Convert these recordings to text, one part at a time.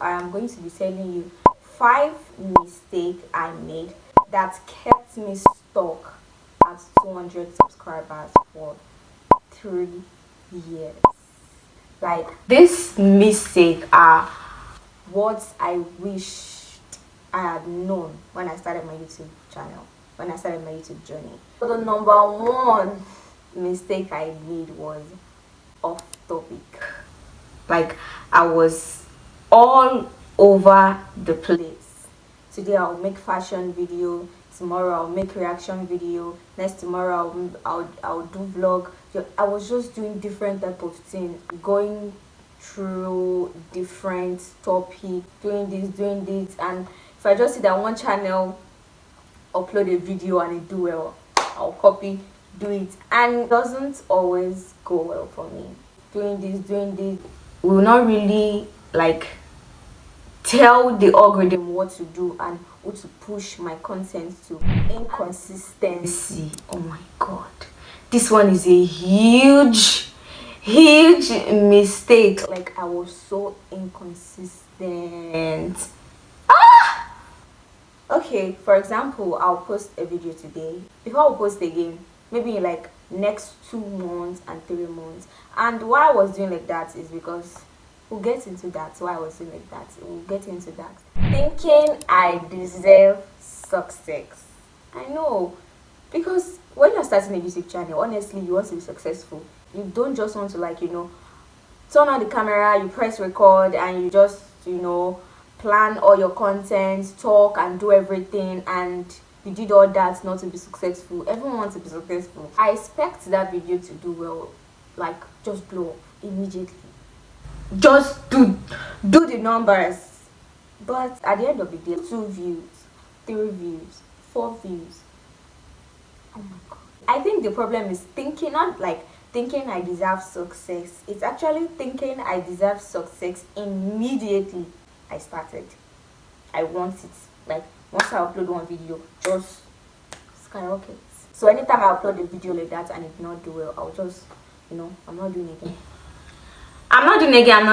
I am going to be telling you 5 mistakes I made that kept me stuck at 200 subscribers for 3 years. Like, this mistake are what I wished I had known when I started my YouTube channel, when I started my YouTube journey. So the number one mistake I made was off topic. Like, I was all over the place. Today I'll make fashion video, tomorrow I'll make reaction video, next tomorrow I'll do vlog. I was just doing different type of things, going through different topics, doing this, and if I just see that one channel upload a video and it do well, I'll copy, do it, and it doesn't always go well for me. Doing this will not really like tell the algorithm what to do and what to push my content to. Inconsistency, oh my god, this one is a huge mistake. Like, I was so inconsistent. Okay, for example, I'll post a video today. Before I'll post again, maybe in like next 2 months and 3 months. And why I was doing like that is because we'll get into that. Why I was doing like that, we'll get into that. Thinking I deserve success. I know, because when you're starting a YouTube channel, honestly, you want to be successful. You don't just want to, like, turn on the camera, you press record, and you just, plan all your content, talk and do everything, and you did all that not to be successful. Everyone wants to be successful. I expect that video to do well, like just blow up immediately. Just do the numbers. But at the end of the day, 2 views, 3 views, 4 views. Oh my god. I think the problem is thinking, not like thinking I deserve success. It's actually thinking I deserve success immediately I started. I want it. Like, once I upload one video, just skyrockets. So anytime I upload a video like that and it did not do well, I'll just, I'm not doing it again. I'm not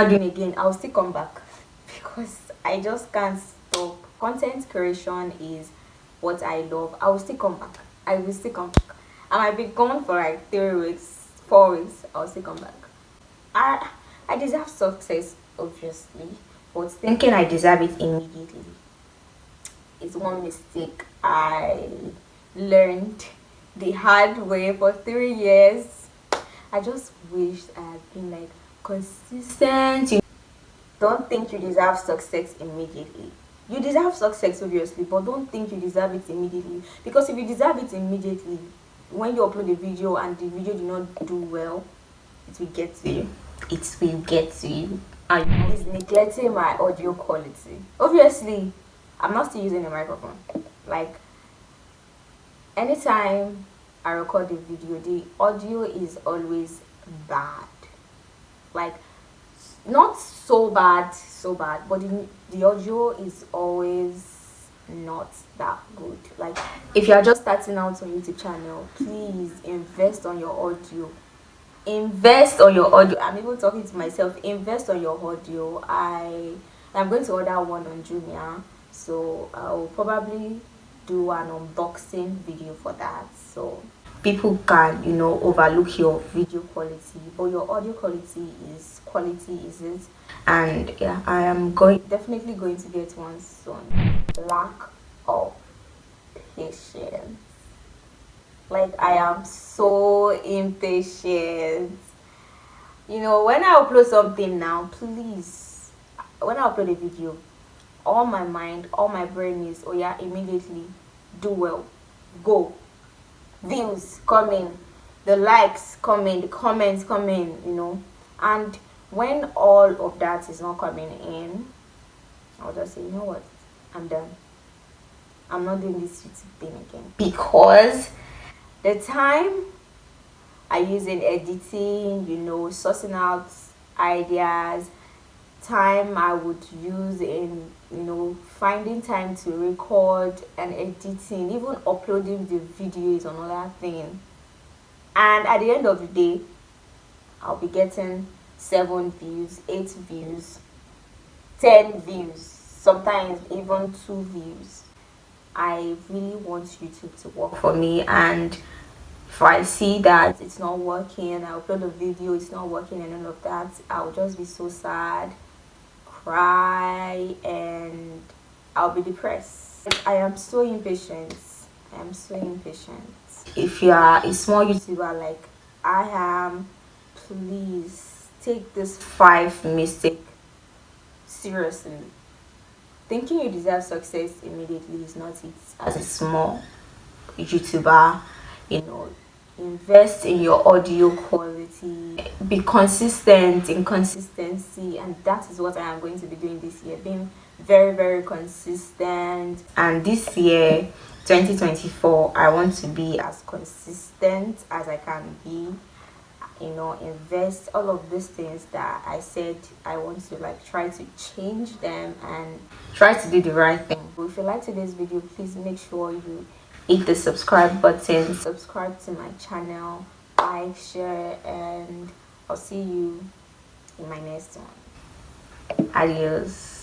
doing it again. I'll still come back because I just can't stop. Content creation is what I love. I will still come back. I will still come back. I might be gone for like 3 weeks, 4 weeks. I'll still come back. I deserve success, obviously, but thinking I deserve it immediately is one mistake I learned the hard way for 3 years. I just wish I had been like consistent. Don't think you deserve success immediately. You deserve success, obviously, but don't think you deserve it immediately, because if you deserve it immediately, when you upload a video and the video did not do well, it will get to you. It will get to you. And it's neglecting my audio quality. Obviously, I'm not still using a microphone. Like, anytime I record a video, the audio is always bad. Like, not so bad, but the audio is always not that good. Like, if you are just starting out on YouTube channel, please invest on your audio. Invest on your audio. I'm even talking to myself. Invest on your audio. I'm going to order one on Jumia, so I'll probably do an unboxing video for that, so people can overlook your video quality, but your audio quality isn't. And yeah, I am definitely going to get one soon. Lack of patience. Like, I am so impatient. When I upload something now, please, when I upload a video, all my mind, all my brain is, oh yeah, immediately do well, go, views coming, the likes coming, the comments coming, and when all of that is not coming in, I'll just say, you know what, I'm done. I'm not doing this YouTube thing again, because the time I use in editing, sourcing out ideas, time I would use in finding time to record and editing, even uploading the video is another thing. And at the end of the day, I'll be getting 7 views, 8 views, 10 views, sometimes even 2 views. I really want YouTube to work for me, and if I see that it's not working, I upload a video, it's not working and all of that, I'll just be so sad, cry, and I'll be depressed. I am so impatient. I am so impatient. If you are a small YouTuber like I am, please take this 5 mistake seriously. Thinking you deserve success immediately is not it. As a small YouTuber, you know, invest in your audio quality, be consistent in consistency, and that is what I am going to be doing this year, being very consistent. And this year, 2024, I want to be as consistent as I can be, you know, invest all of these things that I said I want to, like, try to change them and try to do the right thing. If you like today's video, please make sure you hit the subscribe button, subscribe to my channel, like, share, and I'll see you in my next one. Adios.